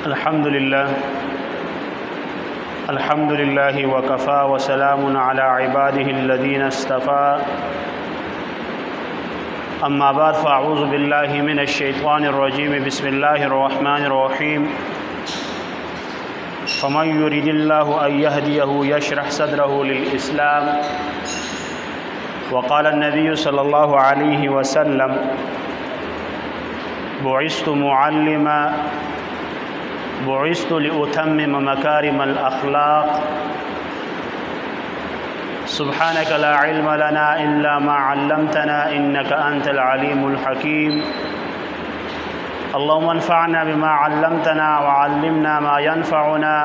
الحمد لله وكفى وسلام على عباده الذين اصطفى أما بعد فأعوذ بالله من الشيطان الرجيم بسم الله الرحمن الرحيم فمن يريد الله أن يهديه يشرح صدره للإسلام وقال النبي صلى الله عليه وسلم بعثت معلما بعثت لأتمم مكارم الأخلاق سبحانك لا علم لنا إلا ما علمتنا إنك أنت العليم الحكيم اللهم انفعنا بما علمتنا وعلمنا ما ينفعنا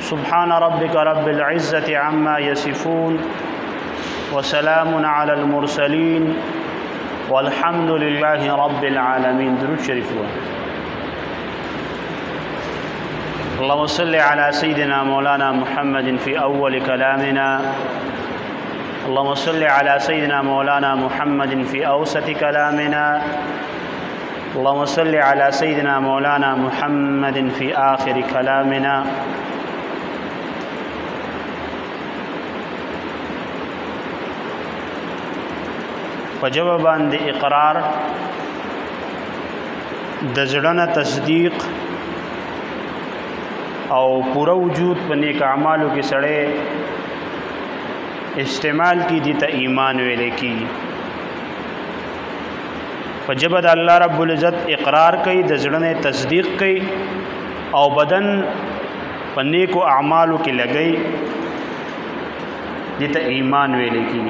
سبحان ربك رب العزة عما يصفون وسلام على المرسلين والحمد لله رب العالمين. درود شريف. اللهم صل على سيدنا مولانا محمد في أول كلامنا اللهم صل على سيدنا مولانا محمد في أوسط كلامنا اللهم صل على سيدنا مولانا محمد في آخر كلامنا. وجواب باندې اقرار د زړه نه تصدیق او پورا وجود په نیک اعمالو کې سړی استعمال کی دي ته ایمان ویل کی. په جبه د الله رب العزت اقرار کوي د زړه نه تصدیق کوي او بدن په نیکو اعمالو کې لګي دي ته ایمان ویل کی.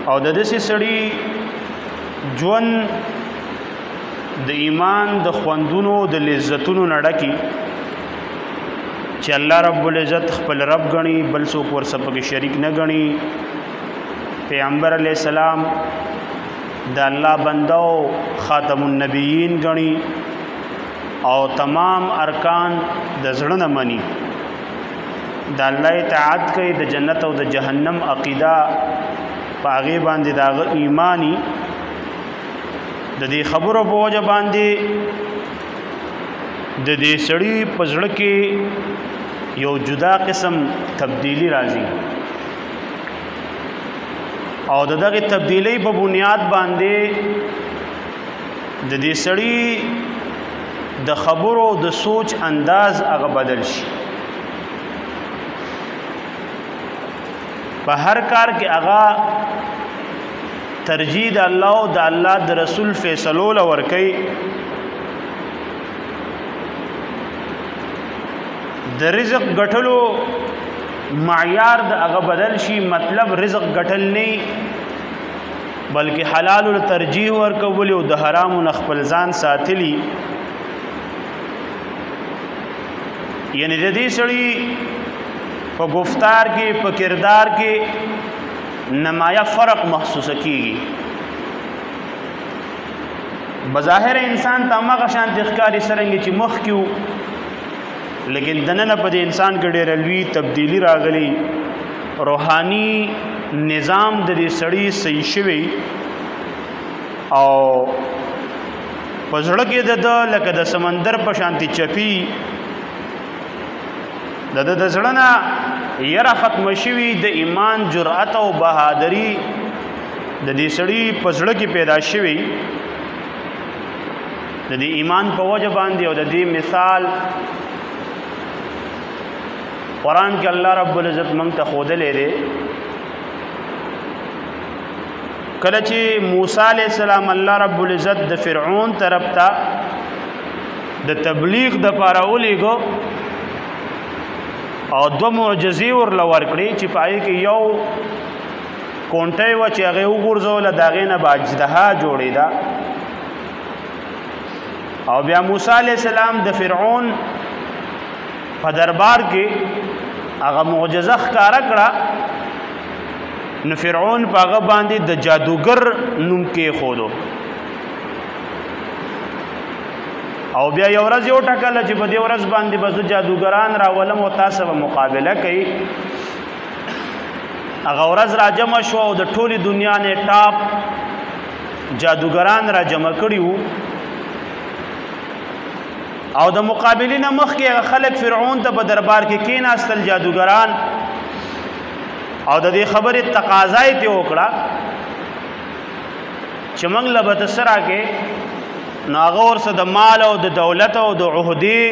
او د دې سړي ژوند د ایمان د خوندونو د لذتونو نړکی چې الله رب العزت خپل رب غني بل څوک ورسره پکې شریک نه غني. پیغمبر علی السلام د الله بندو خاتم النبیین غني او تمام ارکان د زړه نه مني د الله اطاعت کوي د جنت او د جهنم عقیده پاغي باندې دا ایمانی د دې خبرو په وجه باندې د دې سړی په زړه کې یو جدا قسم تبدیلی راځي او دغه تبدیلی په بنیاد باندې د دې سړی د خبرو د سوچ انداز هغه بدل شي. په هر کار کې هغه ترجیح د الله او د الله د رسول فیصلو لور کوي. د رزق ګټلو معیار د هغه بدل شي. مطلب رزق ګټل نه بلکې حلال ول ترجیح ورکول او د حرام نه خپل ځان ساتلی. یعنی د دې سړي په گفتار کې په کردار کې نمایه فرق محسوس کیږي. بظاهر انسان ته هغه شان ښکاري څرنګه چې مخ کیو لیکن دننه په انسان کې ډېر لوی تبدیلی راغلی. روحانی نظام د دې سړی صحیح شوی او پزړه کې د لکه د سمندر په شانتي چپی د زړه نه یره ختم شوی. د ایمان جرأت او بهادری د دې سړي په زړه کې پیدا شوی. د دې ایمان په وجه باندې او د دې مثال قرآن کې الله رب العزت موږ ته ښودلی دی. کله چې موسی علیه السلام الله رب العزت د فرعون طرف ته د تبلیغ دپاره ولیږو او دو معجزې ورله ورکړي چې په هغې کې یو کونټۍ وه چې هغې وغورځوله د هغې نه به اجدها جوړېده. او بیا موسی علیه السلام د فرعون په دربار کې هغه معجزه ښکاره کړه نو فرعون په هغه باندې د جادوګر نوم کېښودو. او بیا یو ورځ یو ټاکله چې په دې ورځ باندې به زه جادوګران راولم او تاسو به مقابله کوي. هغه ورځ راجمع شو او د ټولي دنیا نه ټاپ جادوګران را جمع کړي وو او د مقابلې نه مخکې هغه خلک فرعون ته په دربار کې کېناستل جادوګران او د دې خبرې تقاضا یې ته وکړه چې موږ له به ته څه راکې نو هغه ورسه د مال او د دولت او د عهدې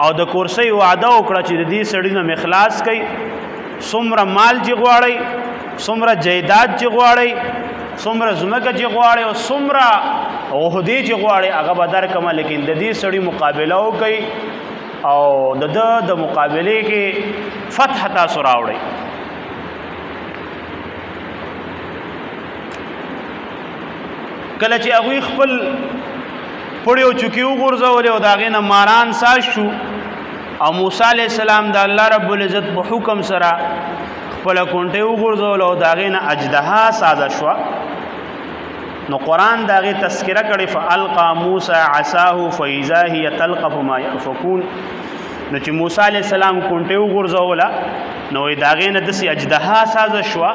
او د کورسۍ وعده وکړه چې د دې سړي نه مې خلاص کوي څومره مال چې غواړئ څومره جایداد چې غواړئ څومره ځمکه چې غواړئ او څومره عهدې چې غواړئ هغه به درکړمه لیکن د دې سړي مقابله وکړئ او د ده د مقابلې کې فتح تاسو راوړئ کله چې هغوی خپل پړې او چوکې وغورځولې او د هغې نه ماران ساز شو او موسی علیه السلام د الله رب العزت په حکم سره خپله کونټۍ وغورځوله او د هغې نه اجدها سازه شوه نو قرآن د هغې تذکره کړې فالقى موسی عصاه فاذا هي تلقف ما یأفکون نو چې موسی علیه السلام کونټۍ وغورځوله نو د هغې نه داسې اجدها سازه شوه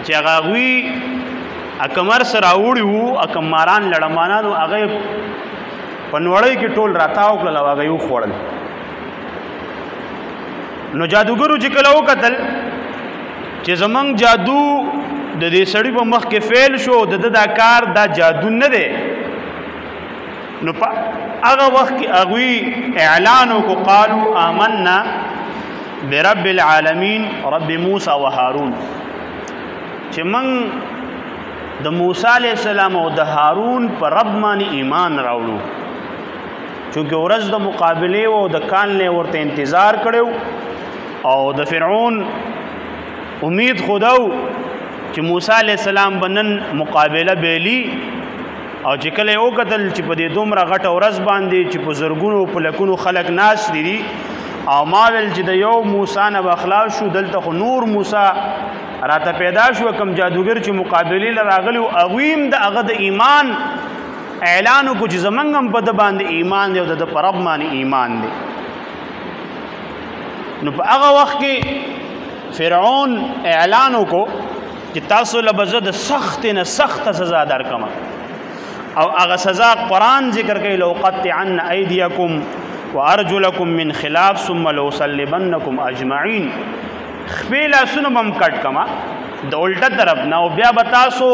چې هغه هغوی اکمر سره راوړي وو اکماران لړمانانو هغه په نوړۍ کې ټول راتاو کړل او هغه یې وخوړل نو جادوګرو چې کله وکتل چې زمونږ جادو د دې سړي په مخ کې فیل شو د ده دا کار دا جادو نه دی نو په هغه وخت کې هغوی اعلان وکړو قالو آمنا برب العالمین رب موسی و هارون چې موږ د موسی علیه السلام او د هارون پر رب باندې ایمان راوړو چونکه ورځ د مقابلې او د کال نه ورته انتظار کړو او د فرعون امید خودو چې موسی علیه السلام بنن مقابله بیلی او چې کله یې وکتل چې په دې دومره غټه ورځ باندې چې په زرګونو په لکونو خلک ناست دي او ما ویل چې د یو موسی نه به خلاص شو دلته خو نور موسی راته پیدا شو کم جادوګر چې مقابلې له راغلي او هغوی هم د هغه د ایمان اعلان وکړو چې زموږ هم په ده باندې ایمان دی او د ده په رب باندې ایمان دی نو په هغه وخت کې فرعون اعلان وکړو چې تاسو له به زه د سختې نه سخته سزا درکړم او هغه سزا قرآن ذکر کوي لأقطعن ایدیکم وارجلکم من خلاف ثم لأصلبنکم اجمعین خپې لاسونه به هم کټ کړمه د الټه طرف نه او بیا به تاسو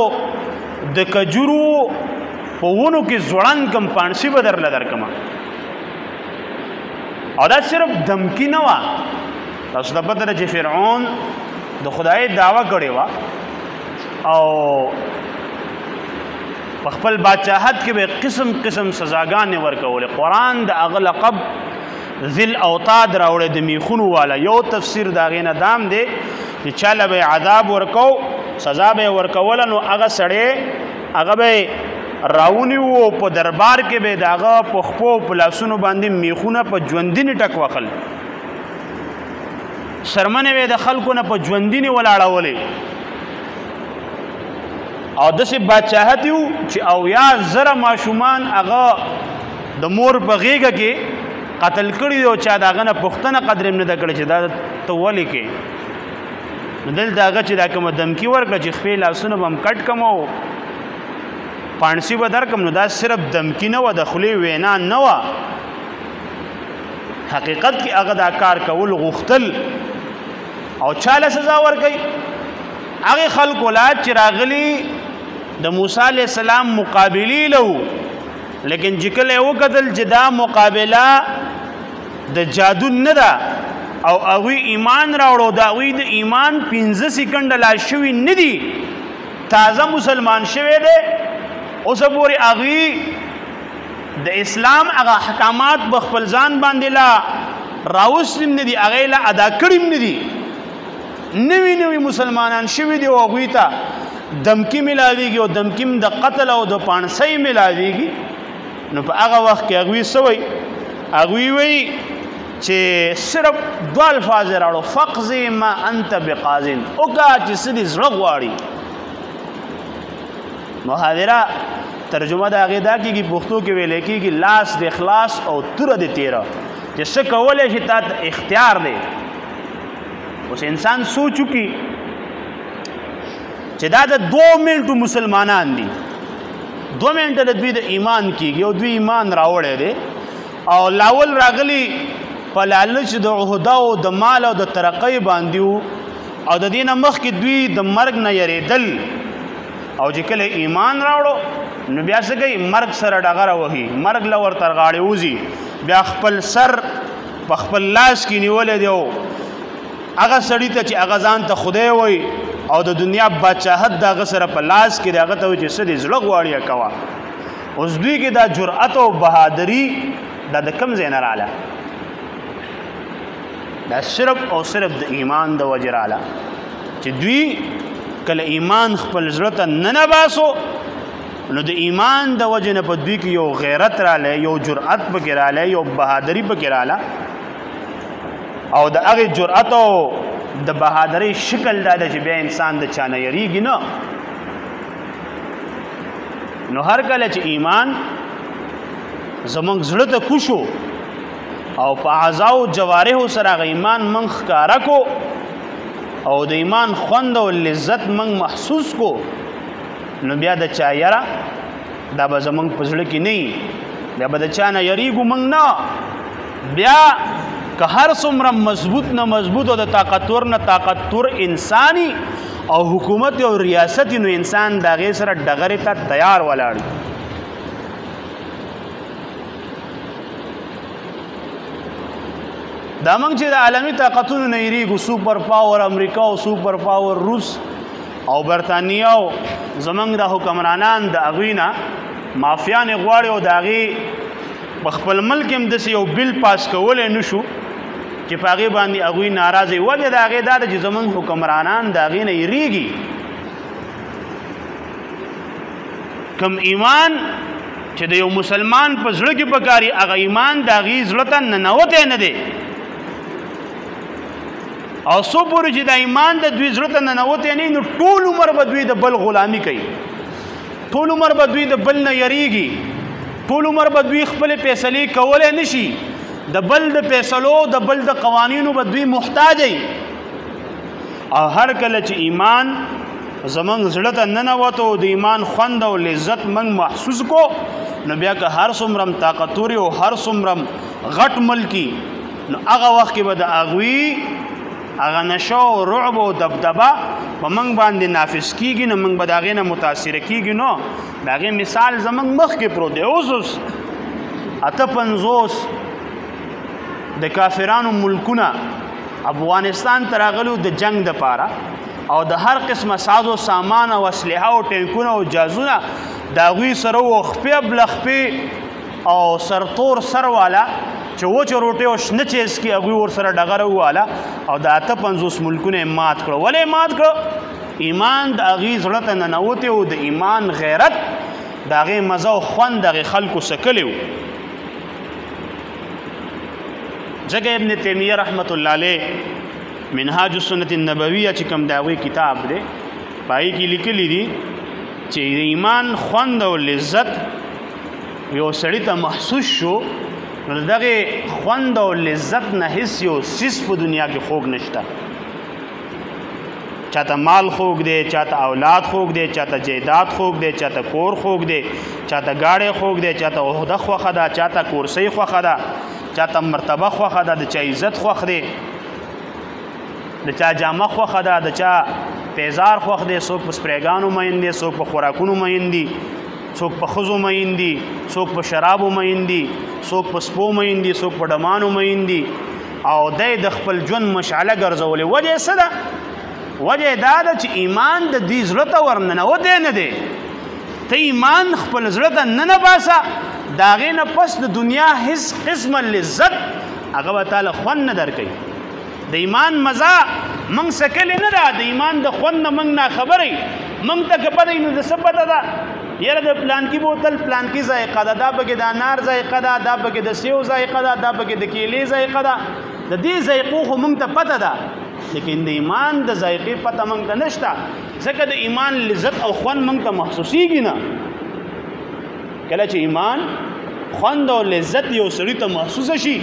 د کجورو په ونو کې ځوړند کم پانسي به درله درکړمه او دا صرف دمکی نه وه تاسو ته پته ده چې فرعون د خدای دعوه کړې وه او په خپل بادشاهت کې به قسم قسم سزاګانې ورکولې قرآن د هغه لقب ذل اوتاد راوړی د میخونو والا یو تفسیر د هغې نه دام دی چې چاله به عذاب ورکو سزا به یې ورکوله نو هغه سړی هغه به راونیو په دربار کې به د هغه په خپو په لاسونو باندې میخونه په ژوندینې ټک وخل سرمنې به د خلکو نه په ژوندینې ولاړولې او داسې بادشاهت یو چې اویا زره ماشومان هغه د مور په غېږه کې قتل کړي او چا د هغه نه پوښتنه قدر هم نه ده کړې چې دا ته ولې کې نو دلته هغه چې دا کومه دمکي ورکړه چې خپې لاسونه به هم کټ کړم او پانسي به درکړم نو دا صرف دمکي نه وه د خولې وینا نه وه حقیقت کې هغه دا کار کول غوښتل او چاله سزا ورکوي هغې خلکو لا چې راغلي د موسی علیه السلام مقابلې له لیکن چې کله یې وکتل چې دا مقابله د جادو نه ده او هغوی ایمان راوړو د هغوی د ایمان 15 سکنډه لا شوي نه دي تازه مسلمان شوی دی اوسه پورې هغوی د اسلام هغه احکامات په خپل ځان باندې لا راوستي نه دي هغې لا ادا کړي نه دي نوي نوي مسلمانان شوي دي او هغوی ته دمکی ملاویږي او دمکی د قتل او د پانسۍ ملاویږي نو په هغه وخت کې هغوی څه وایي هغوی وایي چې صرف دوه الفاظ یې راوړو فقضي ما انت بقاضٍ وکړه چې څه دې زړه غواړي محاوره ترجمه د هغې دا کېږي پښتو کې ویلی کېږي لاس د اخلاص او توره د تیره چې څه کولی شي تا ته اختیار دی اوس انسان سوچ وکړي چې دا د 2 ملټو مسلمانان دي 2 منټه د دوی د ایمان کېږي او دوی ایمان راوړی دی او لاول راغلی په لالچ د عهده او د مال او د ترقۍ باندې وو او د دې نه مخکې دوی د مرګ نه یریدل او چې کله ایمان راوړو نو بیا څه کوي مرګ سره ډغره وهي مرګ له ورته غاړې وځي بیا خپل سر په خپل لاس کې نیولی دی او هغه سړي ته چې هغه ځان ته خدای وایي او د دنیا بادشاهت د هغه سره په لاس کې دی هغه ته وایي چې څه دې زړه غواړي کوه اوس دوی کې دا جرأت او بهادري دا د کوم ځای نه راله دا صرف او صرف د ایمان د وجې راله چې دوی کله ایمان خپل زړه ته ننباسو نو د ایمان د وجې نه په دوی کې یو غیرت رالی یو جرأت پکې رالی یو بهادري پکې راله او د هغې جرأت او د بهادرۍ شکل دا ده چې بیا انسان د چا نه یریږي نه نو هر کله چې ایمان زمونږ زړه ته کوشو او په اعضاو جوارحو سره هغه ایمان موږ ښکاره کو او د ایمان خوند او لذت موږ محسوس کو نو بیا د چا یره دا به زمونږ په زړه کې نه وي بیا به د چا نه یریږو موږ نه بیا که هر څومره مضبوط نه مضبوط او د طاقتور نه طاقتور انساني او حکومت او ریاست نو انسان د هغې سره ډغرې ته تیار ولاړ دا موږ چې د عالمي طاقتونو نه یریږو سوپر پاور امریکا او سوپر پاور روس او برطانیه او زمونږ د حکمرانان د هغوی نه مافیانې غواړي او د هغې په خپل ملک هم داسې یو بل پاس کولی نه شو چې په هغې باندې هغوی ناراضه وي وجه د هغې دا ده چې زمونږ حکمرانان د هغې نه یریږي کم ایمان چې د یو مسلمان په زړه کې پکاري هغه ایمان د هغې زړه ته ننوتی نه دی او څو پورې چې د ایمان د دوی زړه ته ننوتی نه نو ټول عمر به دوی د بل غلامي کوي ټول عمر به دوی د بل نه یریږي ټول عمر به دوی خپلې فیصلې کولی نه شي د بل د فیصلو د بل د قوانینو به دوی محتاج وي او هر کله چې ایمان زمونږ زړه ته ننوتو د ایمان خوند او لذت موږ محسوس کو نو بیا که هر څومره طاقتوري او هر څومره غټ ملکي نو هغه وخت کې به د هغوی هغه نشو او رعب او دبدبه په موږ باندې نافذ کېږي نو موږ به د هغې نه متاثره کېږي نو د هغې مثال زموږ مخکې پروت دی اوس 58 د کافرانو ملکونه افغانستان ته راغلو د جنگ دپاره او د هر قسمه ساز و سامان او اسلحه او ټینکونه او جازونه د هغوی سره و خپې بلخپې او سرتور سر والا چې وچه روټۍ او شنه چیز کې هغوی ورسره ډغره وواله او د 58 ملکونه یې مات کړه ولې مات کړه ایمان د هغې زړه ته ننوتی و د ایمان غیرت د هغې مزه او خوند د هغې خلکو څکلی و ځکه ابن تیمیه رحمت الله علیه منهاج السنت النبویه چې کوم د هغوی کتاب دی په هغې کې لیکلي دي چې د ایمان خوند او لذت یو سړي ته محسوس شو نو دغه خوند او لذت نه هیڅ یو څیز په دنیا کې خوږ نشته چاته مال خوږ دی چاته اولاد خوږ دی چاته جیداد خوږ دی چاته کور خوږ دی چاته گاډی خوږ دی چاته عهده خوښه ده چاته کورسۍ خوښه ده چاته مرتبه خوښه ده د چا عزت خوښ دی د چا جامه خوښه ده د چا پیزار خوښ دی څوک په سپریګانو مین دی څوک په خوراکونو مین دی څوک په ښځو مین دي څوک په شرابو مین دي څوک په سپو مین دي څوک په ډمانو مین دي او دی د خپل ژوند مشعله ګرځولې وجه یې څه ده وجه یې دا ده چې ایمان د دې زړه ته ورننوتی نه دی ته ایمان خپل زړه ته ننباسه د هغې نه پس د دنیا هیڅ قسمه لذت هغه به تاله خوند نه درکوي د ایمان مزه موږ څکلې نه ده د ایمان د خوند نه موږ ناخبره یو موږ ته که پته وي نو د څه پته ده یاره د پلانکي بوتل پلانکي ذایقه ده دا پکې د انار ذایقه ده دا پکې د سیو ذایقه ده دا پکې د کیلې ذایقه ده د دې ذایقو خو موږ ته پته ده لیکن د ایمان د ذایقې پته موږ ته نشته ځکه د ایمان لذت او خوند موږ ته محسوسیږي نه کله چې ایمان خوند او لذت یو سړي ته محسوسه شي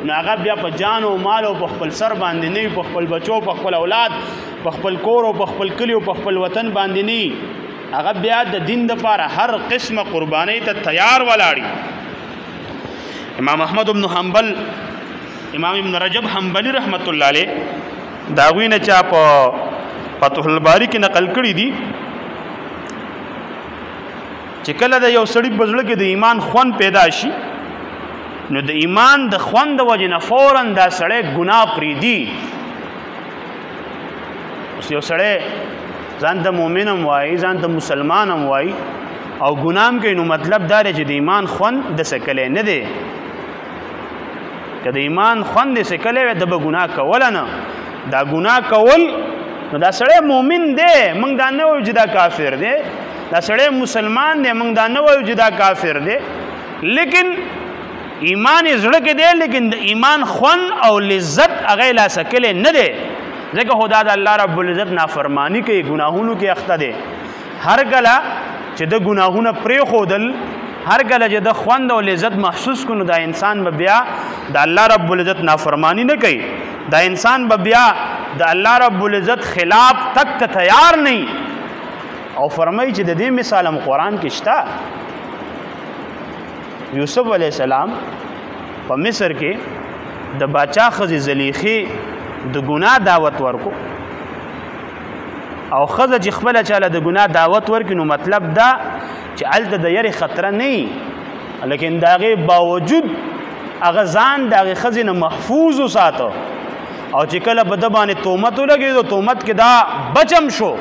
نو هغه بیا په جان او مال او په خپل سر باندې نه وي په خپل بچو په خپل اولاد په خپل کور او په خپل کلي او په خپل وطن باندې نه وي هغه بیا د دین دپاره هر قسمه قربانۍ ته تیار ولاړي. امام احمد بن حنبل، امام ابن رجب حنبلی رحمت الله علیه د هغوی نه چا په فتح الباری کې نقل کړي دي چې کله د یو سړي په زړه کې د ایمان خوند پیدا شي نو د ایمان د خوند د وجې نه فوراً دا سړی ګناه پرېږدي. اوس یو سړی ځان ته مؤمن هم وایي، ځان ته مسلمان هم وایي او ګناه هم کوي، نو مطلب دا دی چې د ایمان خوند د سکلی نه دی. که د ایمان خوند د سکلی وی د به ګناه کوله نه. دا ګناه کول نو دا سړی مؤمن دی، موږ دا نه وایو چې دا کافر دی. دا سړی مسلمان دی، موږ دا نه وایو چې دا کافر دی. لیکن ایمان یې زړه کې دی، لیکن د ایمان خوند او لذت هغه یې لا سکلی نه دی. ځکه خو دا د الله رب العزت نافرمانی کوي، ګناهونو کې اخته دی. هر کله چې د ګناهونه پرېښودل، هر کله چې د خوند او لذت محسوس کړو، نو دا انسان به بیا د الله رب العزت نافرمانی نه کوي. دا انسان به بیا د الله رب العزت خلاف تک ته تیار نه. او فرمایي چې د دې مثال هم قرآن کې شته. یوسف علیه السلام په مصر کې د باچا ښځې زلیخې د ګناه دعوت ورکو، او ښځه چې خپله چاله د ګناه دعوت ورکړي نو مطلب دا چې هلته د یرې خطره نه وي، لیکن د هغې باوجود هغه ځان د هغې ښځې نه محفوظ وساته. او چې کله به ده باندې تهمت ولګېدو، تهمت کې دا بچم شو،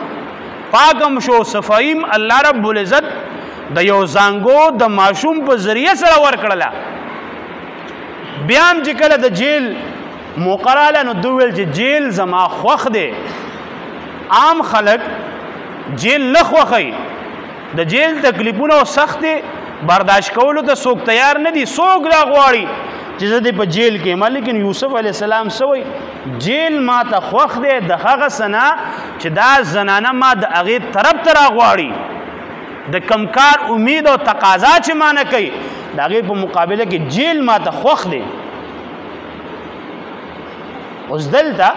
پاکم شو، صفاییم الله رب العزت د یو زانګو د ماشوم په ذریعه سره ورکړله. بیا هم چې کله د جیل موقع راله نو دوی ویل چې جیل زما خوښ دی. عام خلک جیل نه خوښوي، د جیل تکلیفونه او سختې برداشت کولو ته څوک تیار نه دي. څوک دا غواړي چې زه دې په جیل کې یم. لیکن یوسف علیه السلام څه وایي؟ جیل ما ته خوښ دی د هغه څه نه چې دا زنانه ما د هغې طرف ته راغواړي. د کم کار امید او تقاضا چې ما نه کوي، د هغې په مقابله کې جیل ما ته خوښ دی. اوس دلته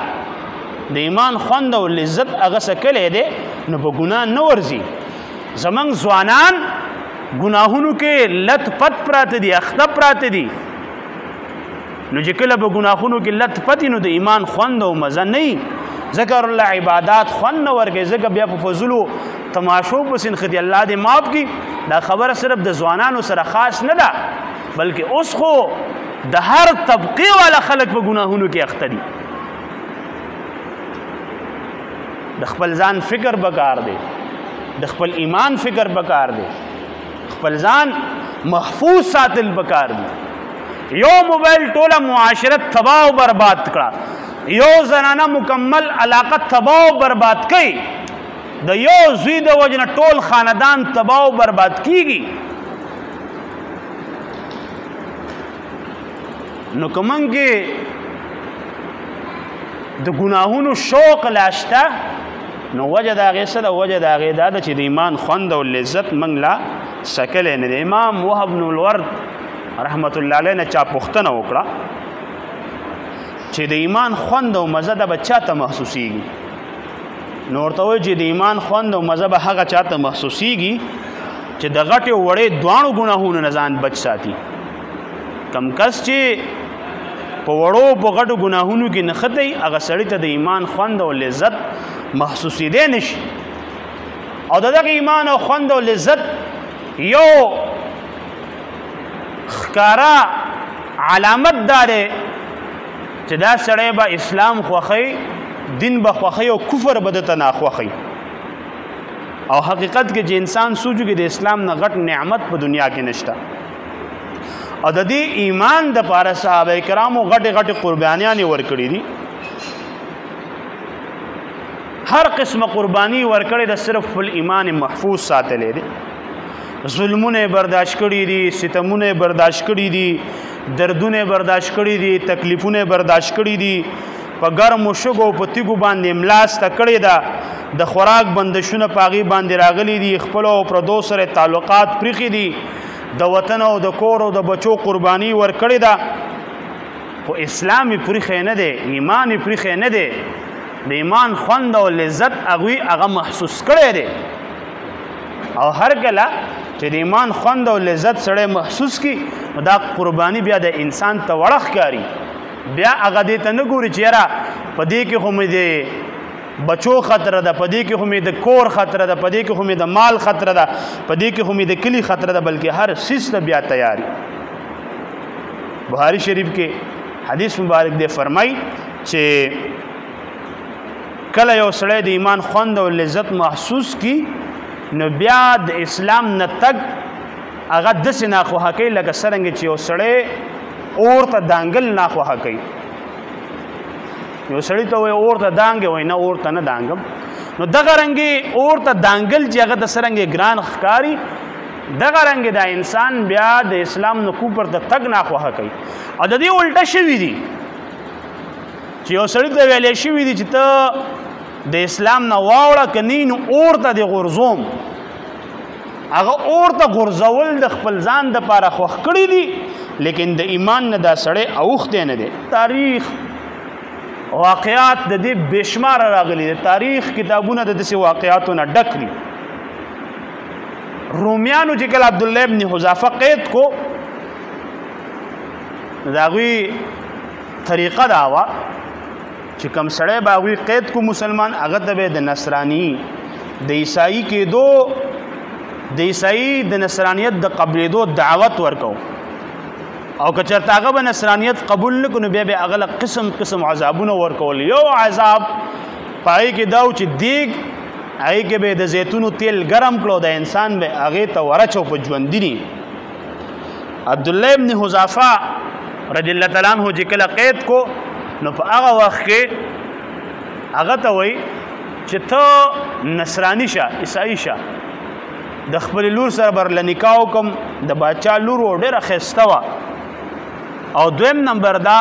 د ایمان خوند او لذت هغه سکلی دی، نو په ګناه نه ورځي. زمونږ ځوانان ګناهونو کې لت پت پراته دي، اخته پراته دي. نو چې کله به ګناهونو کې لت پتي نو د ایمان خوند او مزه نه وي. ذکر الله عبادات خوند نه ورکوي. ځکه بیا په فضلو تماشو پسې نښتي. الله دې معاف کړي، دا خبره صرف د ځوانانو سره خاص نه ده، بلکې اوس خو د هر طبقې والا خلک په ګناهونو کې اخته دي. د خپل ځان فکر پکار دی، د خپل ایمان فکر پکار دی، خپل ځان محفوظ ساتل پکار دی. یو موبایل ټوله معاشرت تباہ و برباد کړه، یو زنانه مکمل علاقه تباہ و برباد کړي، د یو زوی د وجه نه ټول خاندان تباہ و برباد کیږي. نو که موږ کې د ګناهونو شوق لا شته، نو وجه د هغې څه ده؟ وجه د هغې دا ده چې د ایمان خوند او لذت موږ لا سکلی نه دی. امام وهب بن الورد رحمت الله علیه نه چا پوښتنه وکړه چې د ایمان خوند او مزه ده به چا ته محسوسیږي؟ نو ورته وایي چې د ایمان خوند او مزه به هغه چا ته محسوسیږي چې د غټې او وړې دواړو ګناهونو نه ځان بچ ساتي. کم کس چې په وړو په غټو ګناهونو کې نښتی، هغه سړي ته د ایمان خوند او لذت محسوسېدی نشي. او د دغه ایمان او خوند او لذت یو ښکاره علامت دا دی چې دا سړی به اسلام خوښوي، دین به خوښوي او کفر به دته ناخوښوي. او حقیقت کې چې انسان سوچو کې د اسلام نه غټ نعمت په دنیا کې نشته. او د دې ایمان دپاره صحابه کرامو غټې غټې قربانیانې ورکړي دي. هر قسمه قربانی ورکړې ده، صرف خپل ایمان محفوظ ساتلی دی. ظلمونه برداشت کړي دي، ستمونه برداشت کړي دي، دردونه برداشت کړي دي، تکلیفونه برداشت کړي دي. په ګرمو شګو په تیږو باندې ملاسته کړې ده، د خوراک بندشونه په هغې باندې راغلي دي، خپلو او پردو سره تعلقات پریښي دي، د وطن او د کور او د بچو قرباني ورکړې ده. خو اسلام یې پریښی نه دی، ایمان یې پریښی نه دی. د ایمان خوند او لذت هغوی هغه محسوس کړی دی. او هر کله چې د ایمان خوند او لذت سړی محسوس کی دا قربانی بیا د انسان ته وړخ کاری بیا هغه دې ته نه ګوري چې یاره په دې کې خو مې د بچو خطره ده په دې کې خو مې د کور خطره ده په دې کې خو مې د مال خطره ده په دې کې خو مې د کلی خطره ده بلکې هر څیز ته بیا تیاری بخاری شریف کې حدیث مبارک دې فرمای چې کله یو سړی د ایمان خوند او لذت محسوس کی نو بیا د اسلام نه تک هغه داسې ناخوښه کوي لکه څرنګه چې یو سړی اور ته دانګل ناخوښه کوي یو سړی ته وایي اور ته دانګې وایي نه اور ته نه دانګم نو دغه رنګې اور ته دانګل چې هغه د څرنګې ګران ښکاري دغه رنګې دا انسان بیا د اسلام نه کوپر ته تګ ناخوښه کوي او د دې الټه شوي دي چې یو سړي ته ویلی شوي دي چې ته د اسلام نه واوړه که نه نو اور ته دې غورځوم هغه اور ته غورځول د خپل ځان دپاره خوښ کړي دي لیکن د ایمان نه دا سړی اوښتی نه دی تاریخ واقعات د دې بېشماره راغلي د تاریخ کتابونه د داسې واقعاتو نه ډک دي رومیانو چې کله عبدالله ابن حذافه قید کو د هغوی طریقه دا وه چې کوم سړی به هغوی قید کو مسلمان هغه ته به د نصراني د عیسائی کېدو د عیسائی د نصرانیت د قبلېدو دعوت ورکو او که چېرته هغه به نصرانیت قبول نه کړو نو بیا به هغه له قسم قسم عذابونه ورکول یو عذاب په هغې کې دا و چې دیګ هغې کې به د زیتونو تیل ګرم کړو د انسان به هغې ته ورچو په ژوندي عبدالله ابن حذافه رضی الله تعالی عنہ چې کله قید کو نو په هغه وخت کې هغه ته وایي چې ته نصراني شه عیسائی شه د خپل لور سره برله نکاح وکم د باچا لور و ډېره ښایسته وه او دویم نمبر دا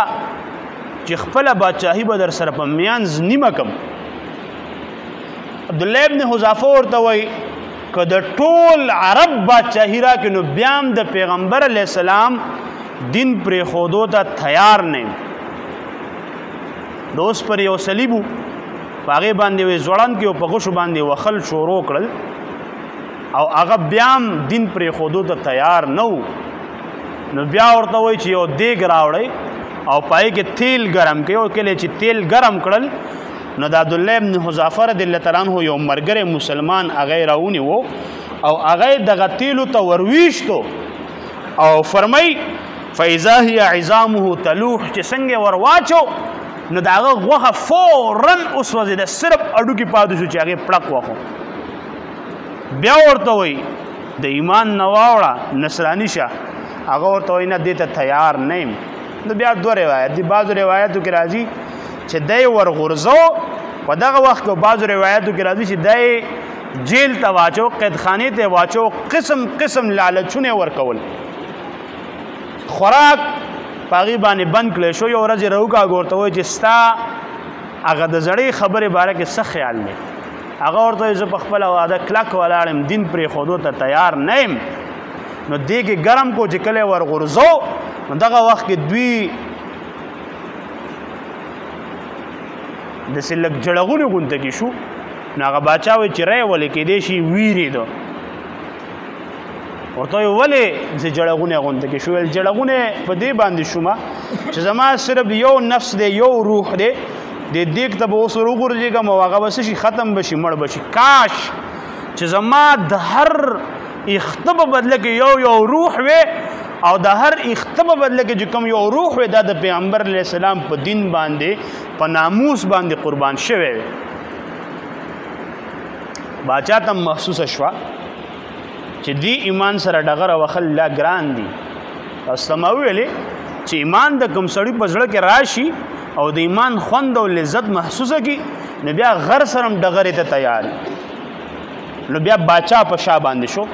چې خپله باچاهي به در سره په میانځ نیمه کم عبدالله ابن حذافه ورته وایي که د ټول عرب باچاهي راکړي نو بیا هم د پیغمبر علیه السلام دین پرېښودو ته تیار نه یم د اوس پر یو صلیب و په هغې باندې وې ځوړند کې او په غشو باندې وخل شروع کړل او هغه بیا هم دین پرېښودو ته تیار نه و نو بیا ورته وایي چې یو دیګ راوړئ او په هغې کې تیل ګرم کړئ او کله چې تیل ګرم کړل نو د عبدالله ابن حذافه رضی الله تعالی عنه یو ملګری مسلمان هغه یې راونیو او هغه یې دغه تیلو ته ورویشتو او فرمای فاذا هي عظامه تلوح چې څنګه ور واچو نو د هغه غوښه فورا وسوځېده صرف اډوکې پاتې شو چې هغې پړک وخو بیا ورته وایي د ایمان نه واوړه نصراني شه هغه ورته وایي نه دې ته تیار نه یم نو بیا دوه روایت دي بعضو روایتو کې راځي چې دی ورغورځو په دغه وخت کې بعضو روایتو کې راځي چې دی جیل ته واچو قیدخانې ته واچو قسم قسم لالچونه ورکول خوراک په هغې باندې بند کړی شو یو ورځ یې راوکاږه ورته وایي چې ستا هغه د زړې خبرې باره کې څه خیال دی هغه ورته وایي زه په خپله واده کلک ولاړ یم دین پرېښودو ته تیار نه یم نو دې کې ګرم کو چې کله یې ورغورځو نو دغه وخت کې دوی داسې لږ جړغونې غونته کې شو نو هغه باچا وایي چې ری ولې کېدی شي ویرېده ورته وایي ولې زه جړغونې غونته کې شو ویل جړغونې په دې باندې شومه چې زما صرف یو نفس دی یو روح دی د دیګ ته به اوس ور وغورځېږم او هغه به څه شي ختم به شي مړ به شي کاش چې زما د هر اخته په بدله کې یو روح وی او د هر اخته په بدله کې چې کوم یو روح وی دا د پیغمبر علیه السلام په دین باندې په ناموس باندې قربان شوی وی باچا ته محسوسه شوه چې دی ایمان سره ډغره وخل لا ګران دي استما ویلې چې ایمان د کوم سړي په زړه کې راشي او د ایمان خوند او لذت محسوسه کی نو بیا غر سره هم ډغرې ته تیار نو بیا باچا په شا باندې شو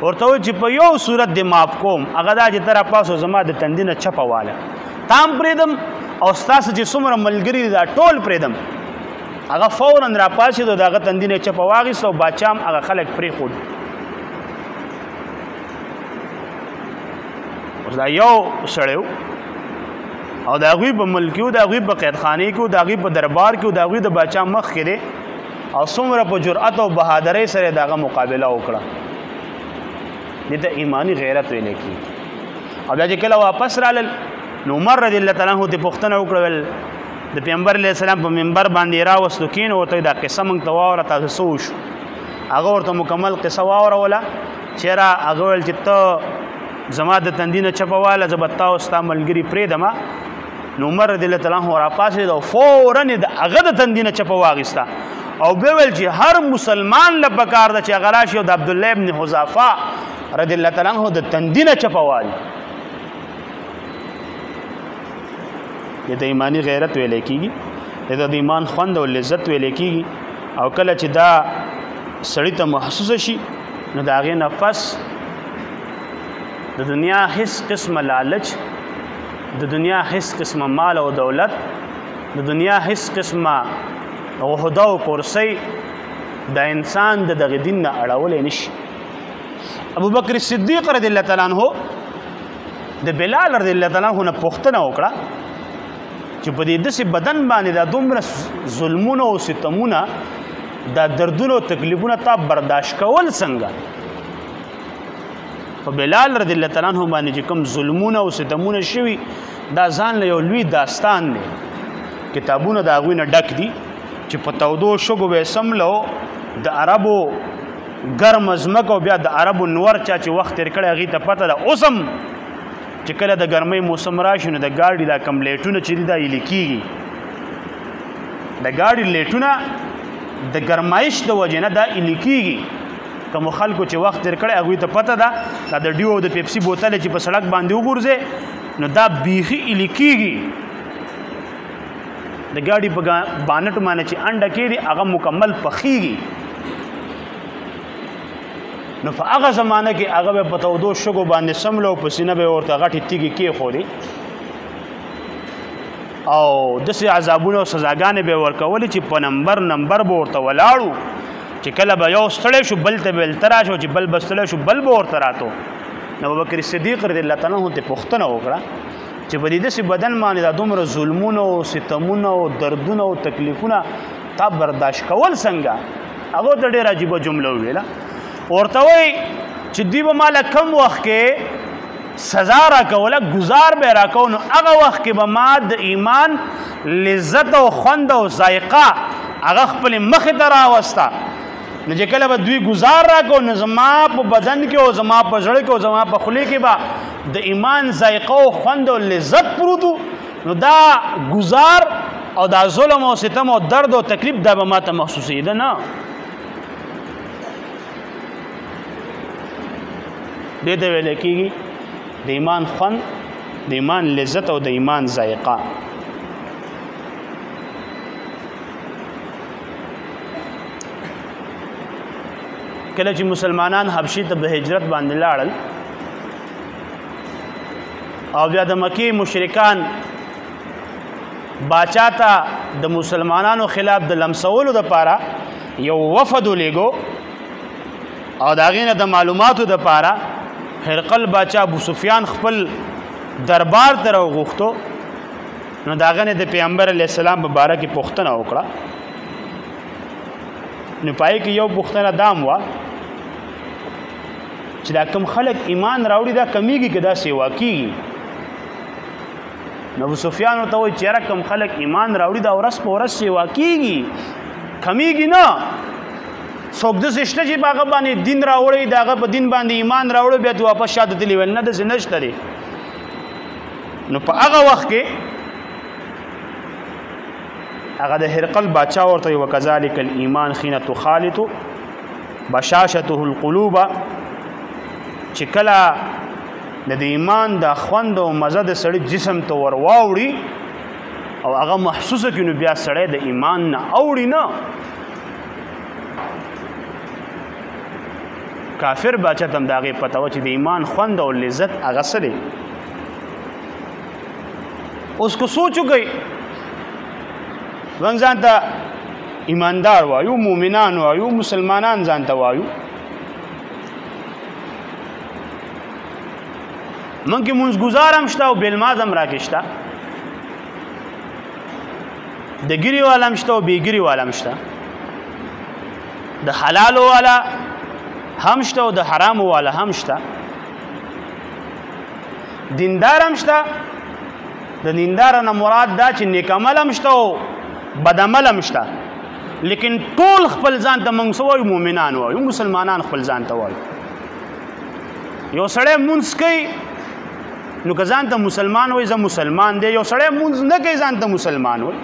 ورته وایي چې په یو صورت دې معاف کوم هغه دا چې ته راپاسو زما د تندي نه چپه واله تام پرېږدم او ستاسو چې څومره ملګري دي دا ټول پرېږدم هغه فورا راپاسېد او د هغه تندي نه چپه واخیست او باچا هم هغه خلک پرېښود اوس دا یو سړی و او د هغوی په ملک کې و د هغوی په قیدخانې کې و د هغوی په دربار کې و د هغوی د باچا مخ کې دی او څومره په جرأت او بهادرۍ سره د هغه مقابله وکړه دې ته ایمانی غیرت ویل کېږي. او بیا چې کله واپس رالل نو عمر رضی الله تعالی عنہ ته پوښتنه وکړه د پیغمبر علیه السلام په منبر باندې راوستو کېنو ورته دا قصه موږ ته واوره تاسو څه وشو. هغه ورته مکمل قصه واوروله چېرې هغه ویل چې ته زما د تندي نه چپواله زه به تا او ستا ملګري پرېږدمه. نو عمر رضی الله تعالی عنہ راپاڅېد او فوراً یې د هغه د تندي نه چپه واخیسته او بیا ویل چې هر مسلمان له پکار ده چې هغه راشي او د عبدالله ابن حذافه رضی الله تعالی عنہ د تندي نه چپه والي. دې ته ایمانی غیرت ویلی کېږي، دې ته د ایمان خوند او لذت ویلی کېږي. او کله چې دا سړی ته محسوسه شي نو د هغې نه پس د دنیا هیڅ قسمه لالچ، د دنیا هیڅ قسمه مال او دولت، د دنیا هیڅ قسمه عہده او کرسی د انسان د دغه دین نه اړولی نشي. ابوبکر صدیق رضی الله تعالی عنہ د بلال رضی الله تعالی عنہ نه پوښتنه وکړه چې په دې داسې بدن باندې دا دومره ظلمونه او ستمونه، دا دردونه او تکلیفونه تا برداشت کول څنګه؟ په بلال رضی الله تعالی عنہ باندې چې کوم ظلمونه او ستمونه شوي دا ځان له یو لوی داستان دی. کتابونه د هغوی نه ډک دي چې په تودو شګو به یې سملو د عربو ګرمه ځمکه او بیا د عربو نور چا چې وخت تېر کړی هغې ته پته ده. اوس هم چې کله د ګرمۍ موسم راشي نو د ګاډي دا کم لیټونه چې دي دا ایلې کېږي. د ګاډي لیټونه د ګرمایش د وجې نه دا ایلې کېږي. کومو خلکو چې وخت تېر کړی هغوی ته پته ده دا د ډیو او د پیپسي بوتل چې په سړک باندې وګورځې نو دا بیخي ایلې کېږي. د ګاډي په بانټ باندې چې انډه کېږي هغه مکمل پخېږي. نو په هغه زمانه کې هغه به په تودو شګو باندې سملو او په سینه به یې ورته غټې تیږې کېښودې او داسې عذابونه او سزاګانې به یې ورکولې چې په نمبر به ورته ولاړو چې کله به یو ستړی شو بل ته به هلته راشو چې بل به ستړی شو بل به ورته راتو. نو ابوبکر صدیق رضی الله تعالی عنہ ته پوښتنه وکړه چې په دې داسې بدن باندې دا دومره ظلمونه او ستمونه او دردونه او تکلیفونه تا برداشت کول څنګه؟ هغه ته ډېره عجیبه جمله وویله. ورته وایي چې دوی به ماله کم وخت کې سزا راکوله، ګزار به یې راکو، نو هغه وخت کې به ما د ایمان لذت او خوند او ذایقه هغه خپلې مخې ته راوسته. نو چې کله به دوی ګزار راکو نو زما په بدن کې او زما په زړه کې او زما په خولې کې به د ایمان ذایقه او خوند او لذت پروت و. نو دا ګزار او دا ظلم او ستم او درد او تکلیف دا به ما ته محسوسېده نه. دې ته ویل کېږي د ایمان خوند، د ایمان لذت او د ایمان ذایقه. کله چې مسلمانان حبشي ته د هجرت باندې لاړل او بیا د مکې مشرکان باچا ته د مسلمانانو خلاف د لمسولو دپاره یو وفد ولیږو او د هغې نه د معلوماتو دپاره هرقل باچا ابو سفیان خپل دربار ته راوغوښتو. نو د هغه نه د پیغمبر علیه السلام په باره کې پوښتنه وکړه. نو په هغې کې یو پوښتنه دا هم وه چې دا کوم خلک ایمان راوړي دا کمیږي که دا سیوا کېږي؟ نو ابو سفیان ورته وایي چې یاره کوم خلک ایمان راوړي دا ورځ په ورځ سیوا کېږي، کمیږي نه. څوک داسې شته چې په هغه باندې دین راوړی، د هغه په دین باندې ایمان راوړی بیا ته واپس شاته تللی ویل نه داسې نشته دی. نو په هغه وخت کې هغه د هرقل باچا ورته وایي وکذلک الایمان حین تخالط بشاشته القلوب، چې کله د ایمان د خوند او مزه د سړي جسم ته ور واوړي او هغه محسوسه کړي نو بیا سړی د ایمان نه اوړي نه. کافر باچا ته هم د هغې پته وه چې د ایمان خوند او لذت هغه څه دی. اوس که سوچ وکئ موږ ځان ته ایماندار وایو، مؤمنان وایو، مسلمانان ځان ته وایو، موږ کې مونځګزار هم شته او بېلماز هم راکې شته، د ګیري والا هم شته او بې ګیري والا هم شته، د حلالو والا هم شته او د حرامو والا هم شته دیندار هم شته د دیندار نه مراد دا چې نیک عمل هم شته او بد عمل هم شته لیکن ټول خپل ځان ته موږ وایو مؤمنان وایو مسلمانان خپل ځان ته وایو یو سړی مونځ کوي نو که ځان ته مسلمان وایي زه مسلمان دی یو سړی مونځ نه کوي ځان ته مسلمان وایي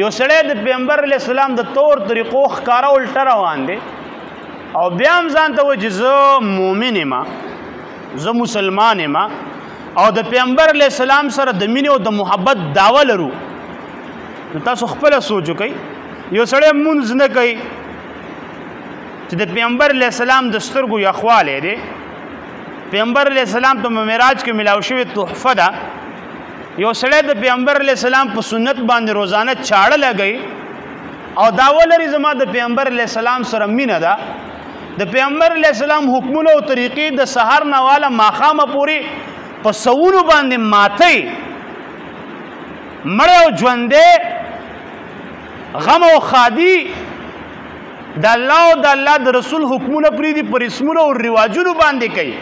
یو سړی د پیغمبر علیه السلام د طور طریقو ښکاره الټه روان دی او بیا هم ځان ته وایي چې زه مؤمن یم زه مسلمان یم او د پیغمبر علیه السلام سره د مینې او د محبت دعوه لرو نو تاسو خپله سوچ وکئ یو سړی مونځ نه کوي چې د پیغمبر علیه السلام د سترګو یخوالی دی پیغمبر علیه السلام ته معراج کې ملاو شوې تحفه ده یو سړی د پیغمبر علیه السلام په سنت باندې روزانه چاړه لګوي او دعوه لري زما د پیغمبر علیه السلام سره مینه ده د پیغمبر علیه السلام حکمونه او طریقې د سحر نه واله ماښامه پورې په سوونو باندې ماتئ مړی او ژوندی غم او خادي د الله او د الله د رسول حکمونه پرېږدي په رسمونو او رواجونو باندې کوي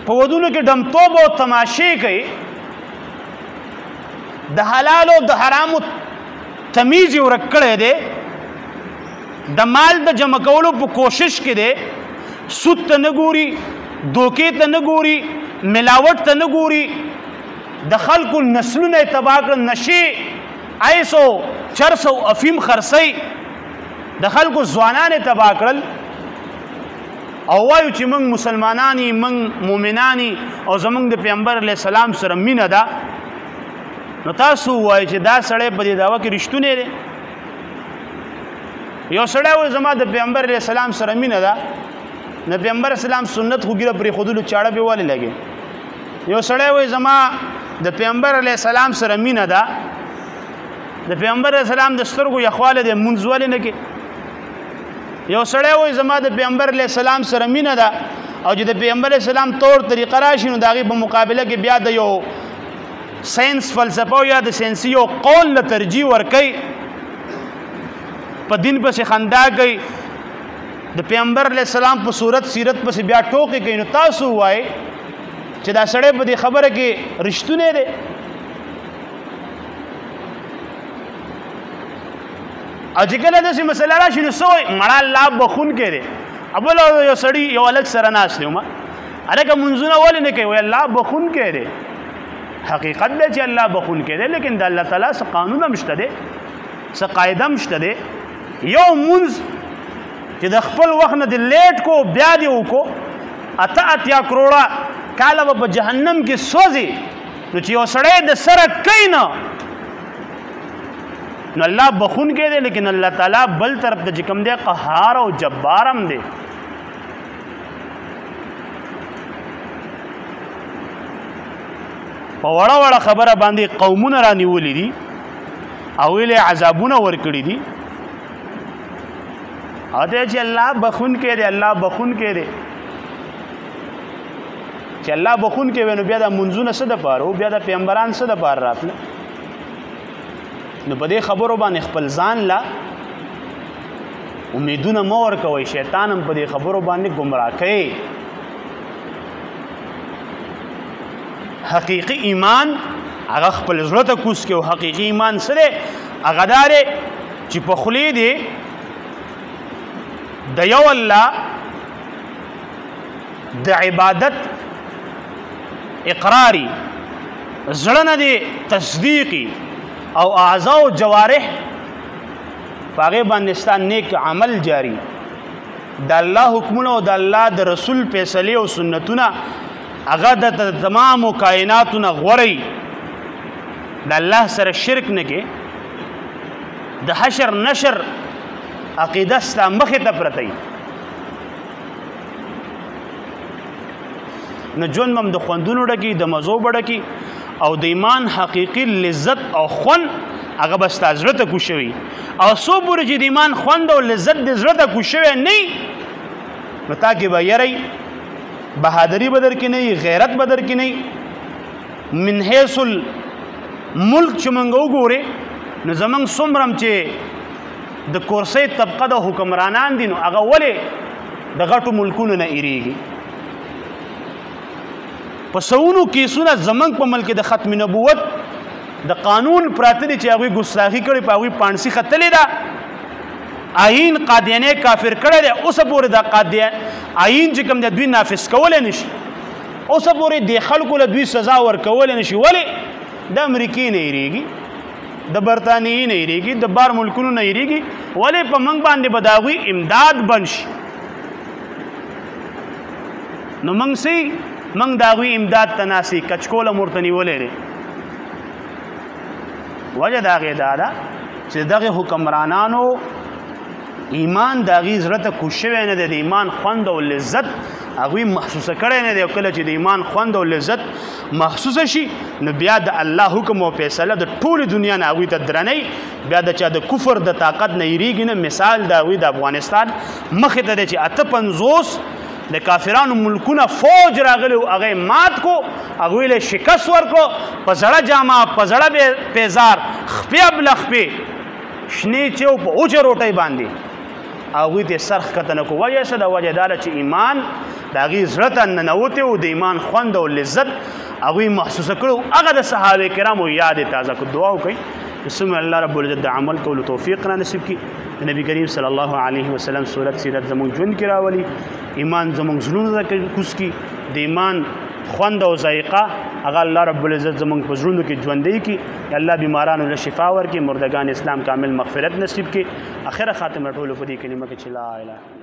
په ودونو کې ډمتوب او تماشې کوي د حلال او د حرامو تمیز یې ورک کړی دی د مال د جمع کولو په کوشش کې دی سود ته نه ګوري دوکې ته نه ګوري ملاوټ ته نه ګوري د خلکو نسلونه یې تباه کړل نشې ایس او چرس او افیم خرڅئ د خلکو ځوانان یې تباه کړل او وایو چې موږ مسلمانان یو موږ مؤمنان او زموږ د پیغمبر علیه السلام سره مینه ده نو تاسو وایئ چې دا سړی په دې دعوه کې رښتونی دی یو سړی وایي زما د پیغمبر علیه السلام سره مینه ده د پیغمبر اسلام سنت خو ګیره پرېښودلو چاړه به ولې لګي یو سړی وایي زما د پیغمبر علیه السلام سره مینه ده د پیغمبر علیه السلام د سترګو یخوالی دی مونځ ولې نه کوي یو سړی وایي زما د پیغمبر علیه السلام سره مینه ده او چې د پیغمبر علیه السلام طور طریقه راشي نو د هغې په مقابله کې بیا د یو ساینس فلسفه او یا د ساینسي یو قول له ترجیح ورکوي په دین پسې خندا کوي د پیغمبر علیه السلام په صورت سیرت پسې بیا ټوکې کوي نو تاسو وایئ چې دا سړی په دې خبره کې رښتونی دی او چې کله داسې مسله راشي نو څه وایي مړه الله بخونکی دی بل یو سړي یو هلک سره ناست دی هلکه منځونه ولې نه کوي وایي الله بخونکی دی حقیقت دی چې الله بخونکی دی لیکن د الله تعالی څه قانون هم شته دی څه قاعده هم شته دی یو مونځ چې د خپل وخت نه د لیټ کو بیا دې وکړو اتیا کروڑه کاله به په جهنم کې سوځي نو چې یو سړی د سره کوي نه نو الله بخونکی دی لیکن الله تعالی بل طرف ته چې کوم دی قهار او جبار هم دی په وړه وړه خبره باندې قومونه رانیولي دي او ویلې عذابونه ورکړي دي او دی چې الله بخونکی دی الله بخونکی دی چې الله بخونکی وي نو بیا دا منځونه څه دپاره و بیا د پیغمبران څه دپاره راتله نو په دې خبرو باندې خپل ځان لا امیدونه مه ورکوئ شیطان هم په دې خبرو باندې ګمراه کوي حقیقي ایمان هغه خپل زړه ته کوز کوي او حقیقي ایمان څه دی هغه دا دی چې په خولې دی د یو الله د عبادت اقراری زړه نه دی تصدیقي او اعضاء او جوارح په هغې باندې ستا نیک عمل جاری د الله حکمونه او د الله د رسول فیصلې او سنتونه هغه د تمامو کائناتو نه غوره د الله سره شرک نه کې د حشر نشر عقیده ستا مخې ته پرته وي نو ژوند به هم د خوندونو ډکي د مزو به ډکي او د ایمان حقیقي لذت او خوند هغه به ستا زړه ته کوز شوي او څو پورې چې د ایمان خوند او لذت د زړه ته کوز شوی نه وي نو تا کې به یری بهادري به در کې نه وي غیرت به در کې نه وي من حیث الملک چې موږ وګورې نو زموږ څومره چې د کورسۍ طبقه د حکمرانان دي نو هغه ولې د غټو ملکونو نه ایریږي په سونو کیسونه زمنګ په ملک د ختم نبوت د قانون پراته دي چې هغوی ګستاخي کړې په هغوی پانسي ختلې ده آئین قادیانې کافر کړی دی اوسه پورې د آئین چې کوم د دوی نافذ کولی نه شي اوسه پورې د خلکو له دوی سزا ورکولی نه شي ولې د امریکې نه هېرېږي د برطانیې نه هېرېږي د بار ملکونو نه هېرېږي ولې په موږ باندې به د هغوی امداد بند شي نو موږ موږ د هغوی امداد ته ناستې کچکول هم ورته نیولی دی وجه د هغې دا ده چې دغې حکمرانانو ایمان د هغې زړه ته کوز شوی نه دی د ایمان خوند او لذت هغوی محسوسه کړی نه دی او کله چې د ایمان خوند او لذت محسوسه شي نو بیا د الله حکم او فیصله د ټولې دنیا نه هغوی ته درنی بیا د چا د کفر د طاقت نه هېرېږي نه مثال د هغوی د افغانستان مخې ته دی چې 58 د کافرانو ملکونه فوج راغلی و هغه مات کو هغوی له شکست ورکړو په زړه جامه په زړه پیزار خپې ابله خپې شنې چې په اوچه روټۍ باندې هغوی ته سر ښکته نه کو وجه څه ده وجه دا ده چې ایمان د هغې زړه ته ننوتی و د ایمان خوند او لذت هغوی محسوسه کړو هغه د صحابه کرامو یاد یې تازه کړو دعا وکړئ څومره الله رب العزت د عمل کولو توفیق را نصیب کړي د نبی کریم صلی الله علیه وسلم صورت سیرت زموږ ژوند کې راولي ایمان زموږ زړونو ته کوز کړي د ایمان خوند او ذایقه هغه الله رب العزت زموږ په زړونو کې ژوندی کړي الله بیمارانو له شفا ورکړي مردگان اسلام کامل مغفرت نصیب کړي اخره خاتمه ټولو په دې کلمه کې چې لا اله